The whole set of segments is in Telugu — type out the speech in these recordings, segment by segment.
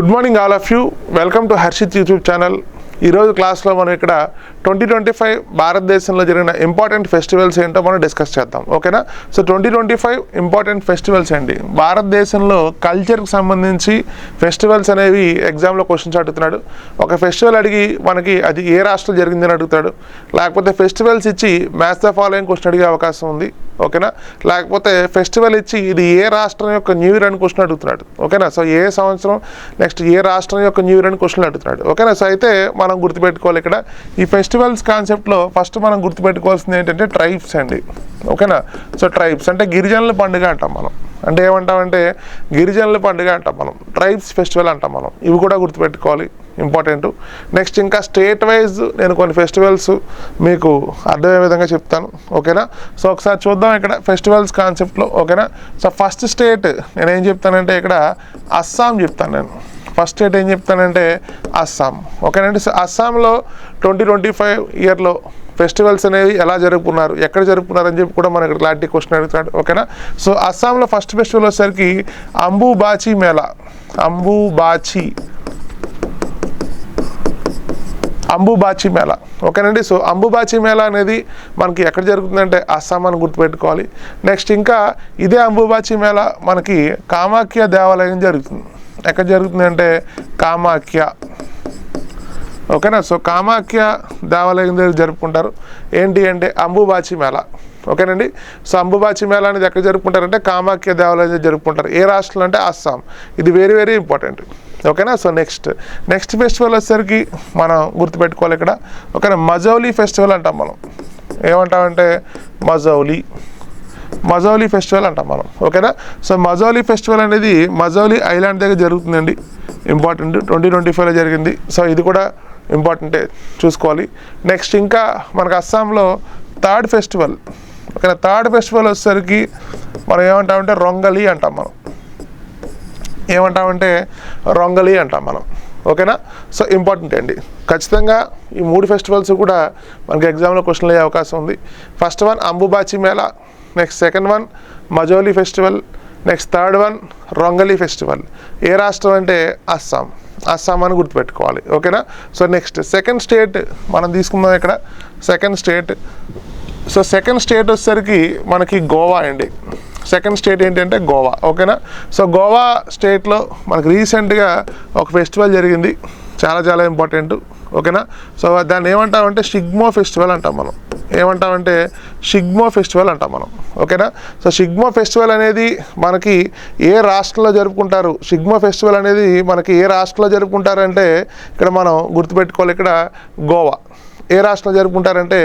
Good morning all of you. Welcome to Harshit YouTube channel. ఈరోజు క్లాస్లో మనం ఇక్కడ 2025 భారతదేశంలో జరిగిన ఇంపార్టెంట్ ఫెస్టివల్స్ ఏంటో మనం డిస్కస్ చేద్దాం. ఓకేనా? సో 2025 ఇంపార్టెంట్ ఫెస్టివల్స్ అండి. భారతదేశంలో కల్చర్కి సంబంధించి ఫెస్టివల్స్ అనేవి ఎగ్జామ్లో క్వశ్చన్స్ అడుగుతున్నాడు. ఒక ఫెస్టివల్ అడిగి మనకి అది ఏ రాష్ట్రం జరిగిందని అడుగుతాడు, లేకపోతే ఫెస్టివల్స్ ఇచ్చి మ్యాచ్ ద ఫాలోయింగ్ క్వశ్చన్ అడిగే అవకాశం ఉంది. ఓకేనా? లేకపోతే ఫెస్టివల్ ఇచ్చి ఇది ఏ రాష్ట్రం యొక్క న్యూ ఇయర్ అని క్వశ్చన్ అడుగుతున్నాడు. ఓకేనా? సో ఏ సంవత్సరం నెక్స్ట్ ఏ రాష్ట్రం యొక్క న్యూ ఇయర్ అని క్వశ్చన్ అడుగుతున్నాడు. ఓకేనా? సో అయితే మనం గుర్తుపెట్టుకోవాలి ఇక్కడ ఈ ఫెస్టివల్స్ కాన్సెప్ట్లో ఫస్ట్ మనం గుర్తుపెట్టుకోవాల్సింది ఏంటంటే ట్రైబ్స్ అండి. ఓకేనా? సో ట్రైబ్స్ అంటే గిరిజనుల పండుగ అంటాం మనం. అంటే ఏమంటామంటే గిరిజనుల పండుగ అంటాం మనం, ట్రైబ్స్ ఫెస్టివల్ అంటాం మనం. ఇవి కూడా గుర్తుపెట్టుకోవాలి, ఇంపార్టెంట్. నెక్స్ట్ ఇంకా స్టేట్ వైజ్ నేను కొన్ని ఫెస్టివల్స్ మీకు అర్థమయ్యే విధంగా చెప్తాను. ఓకేనా? సో ఒకసారి చూద్దాం ఇక్కడ ఫెస్టివల్స్ కాన్సెప్ట్లో. ఓకేనా? సో ఫస్ట్ స్టేట్ నేనేం చెప్తానంటే ఇక్కడ అస్సాం చెప్తాను. నేను ఫస్ట్ స్టేట్ ఏం చెప్తానంటే అస్సాం. ఓకేనండి? సో అస్సాంలో 2025 ఇయర్లో ఫెస్టివల్స్ అనేవి ఎలా జరుపుకున్నారు, ఎక్కడ జరుపుకున్నారు అని చెప్పి కూడా మనకి క్లారిటీ క్వశ్చన్ అడుగుతాడు. ఓకేనా? సో అస్సాంలో ఫస్ట్ ఫెస్టివల్ వచ్చేసరికి అంబుబాచి మేళా. అంబుబాచి మేళా. ఓకేనండి? సో అంబుబాచి మేళా అనేది మనకి ఎక్కడ జరుగుతుందంటే అస్సాం అని గుర్తుపెట్టుకోవాలి. నెక్స్ట్ ఇంకా ఇదే అంబుబాచి మేళా మనకి కామాఖ్య దేవాలయం జరుగుతుంది. ఎక్కడ జరుగుతుంది అంటే కామాఖ్య. ఓకేనా? సో కామాఖ్య దేవాలయం దగ్గర జరుపుకుంటారు. ఏంటి అంటే అంబుబాచి మేళా. ఓకేనండి? సో అంబుబాచి మేళా అనేది ఎక్కడ జరుపుకుంటారంటే కామాఖ్య దేవాలయం దగ్గర జరుపుకుంటారు. ఏ రాష్ట్రంలో అంటే అస్సాం. ఇది వెరీ వెరీ ఇంపార్టెంట్. ఓకేనా? సో నెక్స్ట్ ఫెస్టివల్ వచ్చేసరికి మనం గుర్తుపెట్టుకోవాలి ఇక్కడ. ఓకేనా? మజౌలీ ఫెస్టివల్ అంటాం మనం. ఏమంటామంటే మజౌలీ ఫెస్టివల్ అంటాం మనం. ఓకేనా? సో మజౌలీ ఫెస్టివల్ అనేది మజౌలీ ఐలాండ్ దగ్గర జరుగుతుందండి. ఇంపార్టెంట్, 2025లో జరిగింది. సో ఇది కూడా ఇంపార్టెంటే, చూసుకోవాలి. నెక్స్ట్ ఇంకా మనకు అస్సాంలో థర్డ్ ఫెస్టివల్. ఓకేనా? థర్డ్ ఫెస్టివల్ వచ్చేసరికి మనం ఏమంటామంటే రొంగలి అంటాం మనం. రొంగలి అంటాం మనం. ఓకేనా? సో ఇంపార్టెంట్ అండి. ఖచ్చితంగా ఈ 3 ఫెస్టివల్స్ కూడా మనకి ఎగ్జామ్లో క్వశ్చన్లు అయ్యే అవకాశం ఉంది. First one Ambubachi Mela, next second one Majuli festival, next third one Rongali festival. ఏ రాష్ట్రం అంటే అస్సాం అని గుర్తుపెట్టుకోవాలి. ఓకేనా? సో నెక్స్ట్ సెకండ్ స్టేట్ మనం తీసుకుందాం ఇక్కడ. సెకండ్ స్టేట్ వచ్చేసరికి మనకి గోవా అండి. సెకండ్ స్టేట్ ఏంటంటే గోవా. ఓకేనా? సో గోవా స్టేట్లో మనకు రీసెంట్గా ఒక ఫెస్టివల్ జరిగింది, చాలా చాలా ఇంపార్టెంట్. ఓకేనా? సో దాన్ని ఏమంటామంటే షిగ్మో ఫెస్టివల్ అంటాం మనం. ఫెస్టివల్ అంటాం మనం. ఓకేనా? సో షిగ్మో ఫెస్టివల్ అనేది మనకి ఏ రాష్ట్రంలో జరుపుకుంటారు, షిగ్మో ఫెస్టివల్ అనేది మనకి ఏ రాష్ట్రంలో జరుపుకుంటారంటే ఇక్కడ మనం గుర్తుపెట్టుకోవాలి ఇక్కడ గోవా. ఏ రాష్ట్రంలో జరుపుకుంటారంటే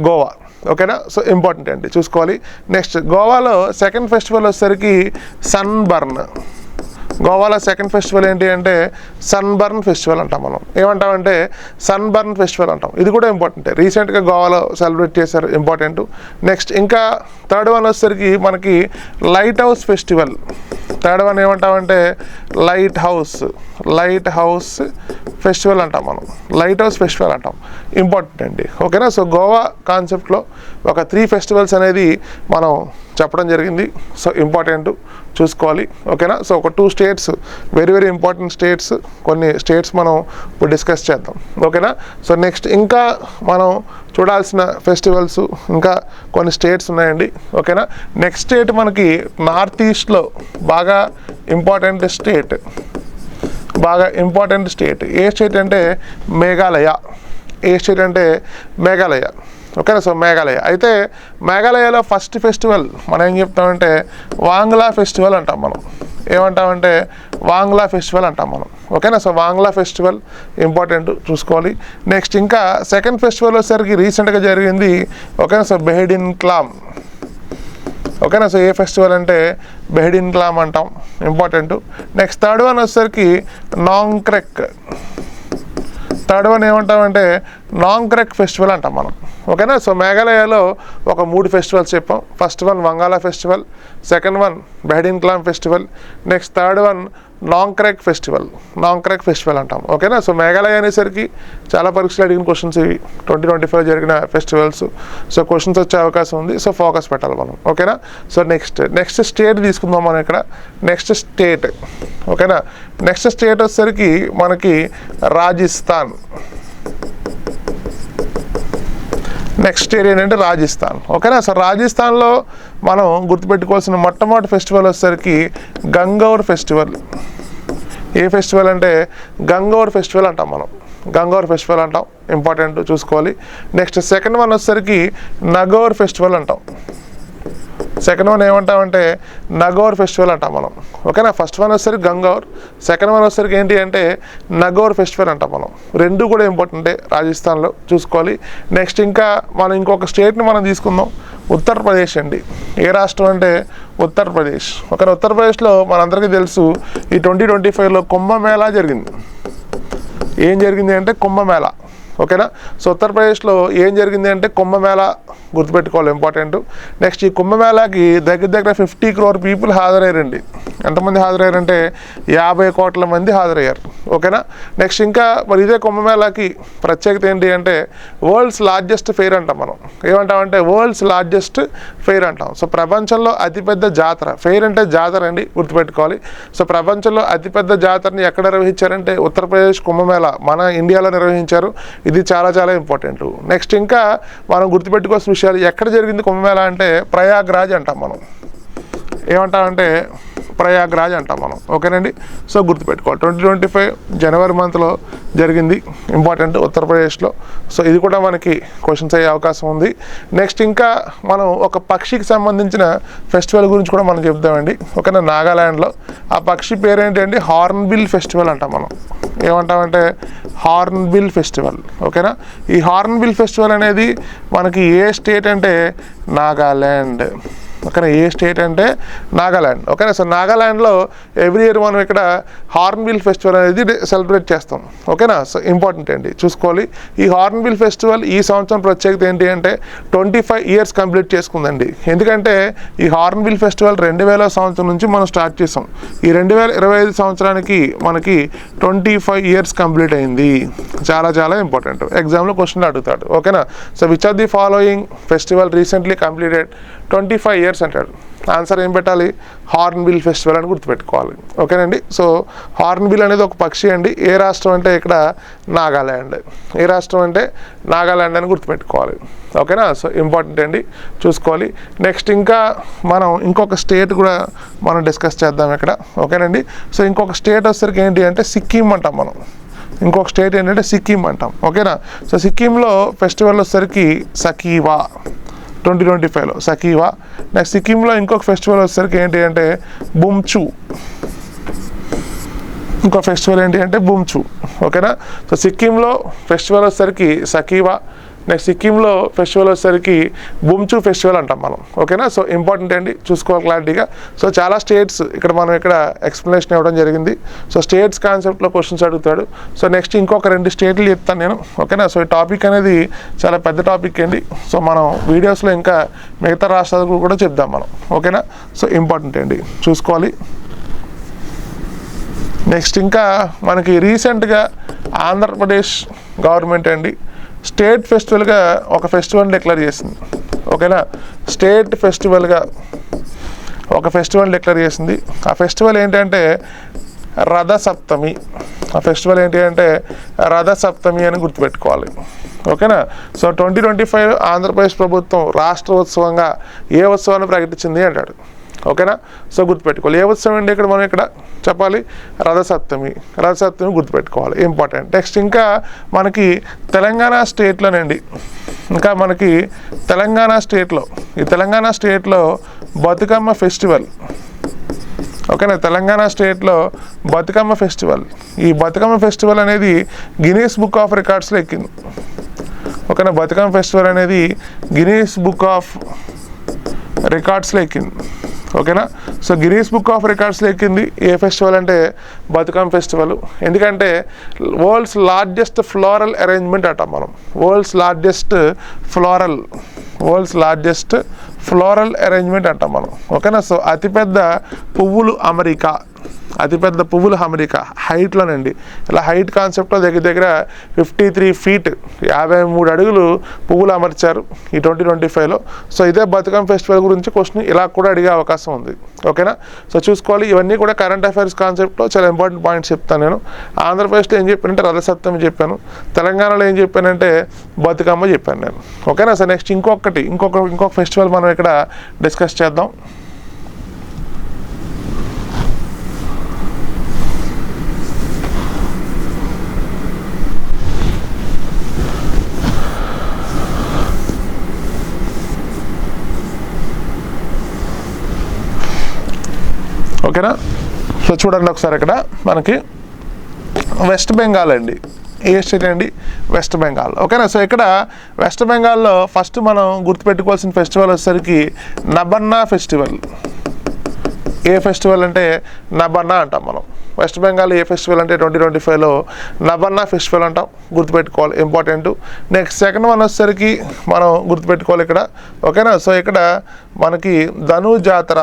గోవా. ఓకేనా? సో ఇంపార్టెంట్ అండి, చూసుకోవాలి. నెక్స్ట్ గోవాలో సెకండ్ ఫెస్టివల్ వచ్చేసరికి సన్బర్న్. గోవాలో సెకండ్ ఫెస్టివల్ ఏంటి అంటే సన్బర్న్ ఫెస్టివల్ అంటాం మనం. ఏమంటామంటే సన్బర్న్ ఫెస్టివల్ అంటాం. ఇది కూడా ఇంపార్టెంటే, రీసెంట్గా గోవాలో సెలబ్రేట్ చేశారు, ఇంపార్టెంట్. నెక్స్ట్ ఇంకా థర్డ్ వన్ వచ్చేసరికి మనకి light house festival. Third one ఏమంటామంటే లైట్ హౌస్ ఫెస్టివల్ అంటాం మనం. లైట్ హౌస్ ఫెస్టివల్ అంటాం. ఇంపార్టెంట్ అండి. ఓకేనా? సో గోవా కాన్సెప్ట్లో ఒక 3 ఫెస్టివల్స్ అనేది మనం చెప్పడం జరిగింది. సో ఇంపార్టెంట్, చూసుకోవాలి. ఓకేనా? సో ఒక 2 states very very important states, కొన్ని స్టేట్స్ మనం ఇప్పుడు డిస్కస్ చేద్దాం. ఓకేనా? సో నెక్స్ట్ ఇంకా మనం చూడాల్సిన ఫెస్టివల్స్ ఇంకా కొన్ని స్టేట్స్ ఉన్నాయండి. ఓకేనా? నెక్స్ట్ స్టేట్ మనకి నార్త్ ఈస్ట్లో బాగా ఇంపార్టెంట్ స్టేట్. ఏ స్టేట్ అంటే మేఘాలయ. ఓకేనా? సో మేఘాలయ. అయితే మేఘాలయలో ఫస్ట్ ఫెస్టివల్ మనం ఏం చెప్తామంటే వాంగ్లా ఫెస్టివల్ అంటాం మనం. వాంగ్లా ఫెస్టివల్ అంటాం మనం. ఓకేనా? సో వాంగ్లా ఫెస్టివల్ ఇంపార్టెంట్, చూసుకోవాలి. నెక్స్ట్ ఇంకా సెకండ్ ఫెస్టివల్ వచ్చేసరికి రీసెంట్గా జరిగింది. ఓకేనా? సో బెహడిన్ క్లామ్. ఓకేనా? సో ఏ ఫెస్టివల్ అంటే బెహడిన్ క్లామ్ అంటాం, ఇంపార్టెంట్. నెక్స్ట్ థర్డ్ వన్ వచ్చేసరికి నాంగ్క్రెక్. థర్డ్ వన్ ఏమంటామంటే నాంగ్క్రెక్ ఫెస్టివల్ అంటాం మనం. ఓకేనా. సో మేఘాలయలో ఒక 3 ఫెస్టివల్స్ చెప్పాం. First one Wangala festival, second one Behdien Khlam festival, next third one Nongkrem festival అంటాం. ఓకేనా. సో మేఘాలయ అనేసరికి చాలా పరీక్షలు అడిగిన క్వశ్చన్స్ ఇవి 2025 జరిగిన ఫెస్టివల్స్. సో క్వశ్చన్స్ వచ్చే అవకాశం ఉంది. సో ఫోకస్ పెట్టాలి మనం. ఓకేనా. సో నెక్స్ట్ స్టేట్ తీసుకుందాం మనం ఇక్కడ. Next state. ఓకేనా. నెక్స్ట్ స్టేట్ వచ్చేసరికి మనకి రాజస్థాన్. నెక్స్ట్ ఏరియా ఏంటంటే రాజస్థాన్. ఓకేనా. సో రాజస్థాన్లో మనం గుర్తుపెట్టుకోవాల్సిన మొట్టమొదటి ఫెస్టివల్ వచ్చేసరికి గంగౌర్ ఫెస్టివల్. ఏ ఫెస్టివల్ అంటే గంగౌర్ ఫెస్టివల్ అంటాం మనం. గంగౌర్ ఫెస్టివల్ అంటాం, ఇంపార్టెంట్ చూసుకోవాలి. నెక్స్ట్ సెకండ్ వన్ వచ్చేసరికి నగౌర్ ఫెస్టివల్ అంటాం. సెకండ్ వన్ ఏమంటామంటే నగౌర్ ఫెస్టివల్ అంటాం మనం. ఓకేనా. ఫస్ట్ వన్ వచ్చేసరికి గంగౌర్, సెకండ్ వన్ వచ్చేసరికి ఏంటి అంటే నగౌర్ ఫెస్టివల్ అంటాం మనం. రెండు కూడా ఇంపార్టెంటే రాజస్థాన్లో చూసుకోవాలి. నెక్స్ట్ ఇంకా మనం ఇంకొక స్టేట్ని మనం తీసుకుందాం, ఉత్తరప్రదేశ్ అండి. ఏ రాష్ట్రం అంటే ఉత్తరప్రదేశ్. ఓకేనా. ఉత్తరప్రదేశ్లో మనందరికీ తెలుసు ఈ 2025లో కుంభమేళా జరిగింది. ఏం జరిగింది అంటే కుంభమేళా. ఓకేనా. సో ఉత్తరప్రదేశ్లో ఏం జరిగింది అంటే కుంభమేళా గుర్తుపెట్టుకోవాలి, ఇంపార్టెంట్. నెక్స్ట్ ఈ కుంభమేళాకి దగ్గర 50 crore పీపుల్ హాజరయ్యారండి. ఎంతమంది హాజరయ్యారంటే 50 కోట్ల మంది హాజరయ్యారు. ఓకేనా. నెక్స్ట్ ఇంకా మరి ఇదే కుంభమేళాకి ప్రత్యేకత ఏంటి అంటే వరల్డ్స్ లార్జెస్ట్ ఫెయిర్ అంటాం మనం. ఏమంటామంటే వరల్డ్స్ లార్జెస్ట్ ఫెయిర్ అంటాం. సో ప్రపంచంలో అతిపెద్ద జాతర, ఫెయిర్ అంటే జాతర అండి, గుర్తుపెట్టుకోవాలి. సో ప్రపంచంలో అతిపెద్ద జాతరని ఎక్కడ నిర్వహించారంటే ఉత్తరప్రదేశ్ కుంభమేళా మన ఇండియాలో నిర్వహించారు. ఇది చాలా చాలా ఇంపార్టెంట్. నెక్స్ట్ ఇంకా మనం గుర్తుపెట్టుకోవాల్సిన విషయాలు, ఎక్కడ జరిగింది కుంభమేళా అంటే ప్రయాగ్రాజ్ అంటాం మనం. ఏమంటామంటే ప్రయాగ్రాజ్ అంటాం మనం. ఓకేనండి. సో గుర్తుపెట్టుకోవాలి 2025 జనవరి మంత్లో జరిగింది, ఇంపార్టెంట్ ఉత్తరప్రదేశ్లో. సో ఇది కూడా మనకి క్వశ్చన్స్ అయ్యే అవకాశం ఉంది. నెక్స్ట్ ఇంకా మనం ఒక పక్షికి సంబంధించిన ఫెస్టివల్ గురించి కూడా మనం చెప్తామండి. ఓకేనా. నాగాల్యాండ్లో ఆ పక్షి పేరేంటి అంటే హార్న్బిల్ ఫెస్టివల్ అంటాం మనం. ఏమంటామంటే హార్న్బిల్ ఫెస్టివల్. ఓకేనా. ఈ హార్న్బిల్ ఫెస్టివల్ అనేది మనకి ఏ స్టేట్ అంటే నాగాల్యాండ్. ఓకేనా. ఏ స్టేట్ అంటే నాగాల్యాండ్. ఓకేనా. సో నాగాల్యాండ్లో ఎవ్రీ ఇయర్ మనం ఇక్కడ హార్న్బిల్ ఫెస్టివల్ అనేది సెలబ్రేట్ చేస్తాం. ఓకేనా. సో ఇంపార్టెంట్ అండి, చూసుకోవాలి. ఈ హార్న్బిల్ ఫెస్టివల్ ఈ సంవత్సరం ప్రత్యేకత ఏంటి అంటే 25 years కంప్లీట్ చేసుకుందండి. ఎందుకంటే ఈ హార్న్బిల్ ఫెస్టివల్ 2000 సంవత్సరం నుంచి మనం స్టార్ట్ చేసాం. ఈ 2025 సంవత్సరానికి మనకి 25 years కంప్లీట్ అయింది. చాలా చాలా ఇంపార్టెంట్, ఎగ్జామ్లో క్వశ్చన్లు అడుగుతాడు. ఓకేనా. So which of the following festival recently completed 25 years అంటాడు. ఆన్సర్ ఏం పెట్టాలి? హార్న్బిల్ ఫెస్టివల్ అని గుర్తుపెట్టుకోవాలి. ఓకేనండి. సో హార్న్బిల్ అనేది ఒక పక్షి అండి. ఏ రాష్ట్రం అంటే ఇక్కడ నాగాల్యాండ్. ఏ రాష్ట్రం అంటే నాగాల్యాండ్ అని గుర్తుపెట్టుకోవాలి. ఓకేనా. సో ఇంపార్టెంట్ అండి, చూసుకోవాలి. నెక్స్ట్ ఇంకా మనం ఇంకొక స్టేట్ కూడా మనం డిస్కస్ చేద్దాం ఇక్కడ. ఓకేనండి. సో ఇంకొక స్టేట్ వచ్చేసరికి ఏంటి అంటే సిక్కిం అంటాం మనం. ఇంకొక స్టేట్ ఏంటంటే సిక్కిం అంటాం. ఓకేనా. సో సిక్కింలో ఫెస్టివల్ వచ్చేసరికి సకీవా 2025లో సకీవా. నెక్స్ట్ సిక్కింలో ఇంకొక ఫెస్టివల్ వచ్చేసరికి ఏంటి అంటే బుమ్చు. ఇంకో ఫెస్టివల్ ఏంటి అంటే బుమ్చు. ఓకేనా. సో సిక్కింలో ఫెస్టివల్ వచ్చేసరికి సకీవా. నెక్స్ట్ సిక్కింలో ఫెస్టివల్ వచ్చేసరికి బుమ్చు ఫెస్టివల్ అంటాం మనం. ఓకేనా. సో ఇంపార్టెంట్ అండి, చూసుకోవాలి క్లారిటీగా. సో చాలా స్టేట్స్ ఇక్కడ మనం ఇక్కడ ఎక్స్ప్లెనేషన్ ఇవ్వడం జరిగింది. సో స్టేట్స్ కాన్సెప్ట్లో క్వశ్చన్స్ అడుగుతాడు. సో నెక్స్ట్ ఇంకొక 2 స్టేట్లు చెప్తాను నేను. ఓకేనా. సో ఈ టాపిక్ అనేది చాలా పెద్ద టాపిక్ అండి. సో మనం వీడియోస్లో ఇంకా మిగతా రాష్ట్రాలు కూడా చెప్దాం మనం. ఓకేనా. సో ఇంపార్టెంట్ అండి, చూసుకోవాలి. నెక్స్ట్ ఇంకా మనకి రీసెంట్గా ఆంధ్రప్రదేశ్ గవర్నమెంట్ అండి స్టేట్ ఫెస్టివల్గా ఒక ఫెస్టివల్ డిక్లేర్ చేసింది. ఓకేనా. స్టేట్ ఫెస్టివల్గా ఒక ఫెస్టివల్ డిక్లేర్ చేసింది. ఆ ఫెస్టివల్ ఏంటంటే రథసప్తమి. ఆ ఫెస్టివల్ ఏంటి అంటే రథసప్తమి అని గుర్తుపెట్టుకోవాలి. ఓకేనా. సో 2025 ఆంధ్రప్రదేశ్ ప్రభుత్వం రాష్ట్రోత్సవంగా ఏ ఉత్సవాన్ని ప్రకటించింది అంటాడు. ఓకేనా. సో గుర్తుపెట్టుకోవాలి. ఏ ఉత్సవం అండి ఇక్కడ మనం ఇక్కడ చెప్పాలి? రథసప్తమి. రథసప్తమి గుర్తుపెట్టుకోవాలి, ఇంపార్టెంట్. నెక్స్ట్ ఇంకా మనకి తెలంగాణ స్టేట్లోనండి, ఇంకా మనకి తెలంగాణ స్టేట్లో, ఈ తెలంగాణ స్టేట్లో బతుకమ్మ ఫెస్టివల్. ఓకేనా. తెలంగాణ స్టేట్లో బతుకమ్మ ఫెస్టివల్. ఈ బతుకమ్మ ఫెస్టివల్ అనేది గిన్నీస్ బుక్ ఆఫ్ రికార్డ్స్లో ఎక్కింది. ఓకేనా. బతుకమ్మ ఫెస్టివల్ అనేది గిన్నీస్ బుక్ ఆఫ్ రికార్డ్స్లో ఎక్కింది. ఓకేనా. సో గిన్నీస్ బుక్ ఆఫ్ రికార్డ్స్లో ఎక్కింది ఏ ఫెస్టివల్ అంటే బతుకమ్మ ఫెస్టివల్. ఎందుకంటే వరల్డ్స్ లార్జెస్ట్ ఫ్లోరల్ అరేంజ్మెంట్ అంటాం మనం. వరల్డ్స్ లార్జెస్ట్ ఫ్లోరల్ అరేంజ్మెంట్ అంటాం మనం. ఓకేనా. సో అతిపెద్ద పువ్వుల అమెరికా హైట్లోనండి. ఇలా హైట్ కాన్సెప్ట్లో దగ్గర 53 feet 53 అడుగులు పువ్వులు అమర్చారు ఈ 2025లో. సో ఇదే బతుకమ్మ ఫెస్టివల్ గురించి క్వశ్చన్ ఇలా కూడా అడిగే అవకాశం ఉంది. ఓకేనా. సో చూసుకోవాలి. ఇవన్నీ కూడా కరెంట్ అఫైర్స్ కాన్సెప్ట్లో చాలా ఇంపార్టెంట్ పాయింట్స్ చెప్తాను నేను. ఆంధ్రప్రదేశ్లో ఏం చెప్పానంటే రథసప్తమి చెప్పాను, తెలంగాణలో ఏం చెప్పానంటే బతుకమ్మ చెప్పాను నేను. ఓకేనా. సో నెక్స్ట్ ఇంకొక ఫెస్టివల్ మనం ఇక్కడ డిస్కస్ చేద్దాం. ఓకేనా. సో చూడండి ఒకసారి ఇక్కడ మనకి వెస్ట్ బెంగాల్ అండి. ఏ స్టేట్ అండి? వెస్ట్ బెంగాల్. ఓకేనా. సో ఇక్కడ వెస్ట్ బెంగాల్లో ఫస్ట్ మనం గుర్తుపెట్టుకోవాల్సిన ఫెస్టివల్ వచ్చేసరికి నబన్నా ఫెస్టివల్. ఏ ఫెస్టివల్ అంటే నబన్నా అంటాం మనం. వెస్ట్ బెంగాల్ ఏ ఫెస్టివల్ అంటే 2025లో నబన్నా ఫెస్టివల్ అంటాం. గుర్తుపెట్టుకోవాలి, ఇంపార్టెంట్. నెక్స్ట్ సెకండ్ వన్ వచ్చేసరికి మనం గుర్తుపెట్టుకోవాలి ఇక్కడ. ఓకేనా. సో ఇక్కడ మనకి ధను జాతర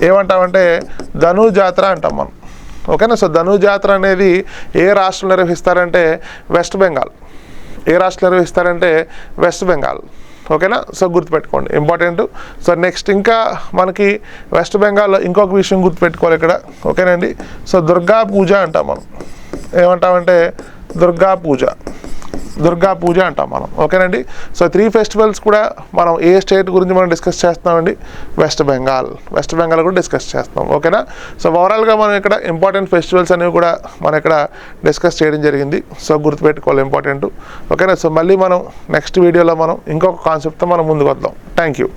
ఏమంటామంటే ధను జాతర అంటాం మనం. ఓకేనా. సో ధను జాతర అనేది ఏ రాష్ట్రంలో నిర్వహిస్తారంటే వెస్ట్ బెంగాల్. వెస్ట్ బెంగాల్. ఓకేనా. సో గుర్తుపెట్టుకోండి, ఇంపార్టెంట్. సో నెక్స్ట్ ఇంకా మనకి వెస్ట్ బెంగాల్లో ఇంకొక విషయం గుర్తుపెట్టుకోవాలి ఇక్కడ. ఓకేనండి. సో దుర్గా పూజ అంటాం మనం. ఏమంటామంటే దుర్గా పూజ అంటాం మనం. ఓకేనండి. సో 3 ఫెస్టివల్స్ కూడా మనం ఏ స్టేట్ గురించి మనం డిస్కస్ చేస్తున్నామండి? వెస్ట్ బెంగాల్ కూడా డిస్కస్ చేస్తాం. ఓకేనా. సో ఓవరాల్గా మనం ఇక్కడ ఇంపార్టెంట్ ఫెస్టివల్స్ అనేవి కూడా మనం ఇక్కడ డిస్కస్ చేయడం జరిగింది. సో గుర్తుపెట్టుకోవాలి, ఇంపార్టెంట్. ఓకేనా. సో మళ్ళీ మనం నెక్స్ట్ వీడియోలో మనం ఇంకొక కాన్సెప్ట్తో మనం ముందుకు వద్దాం. Thank you.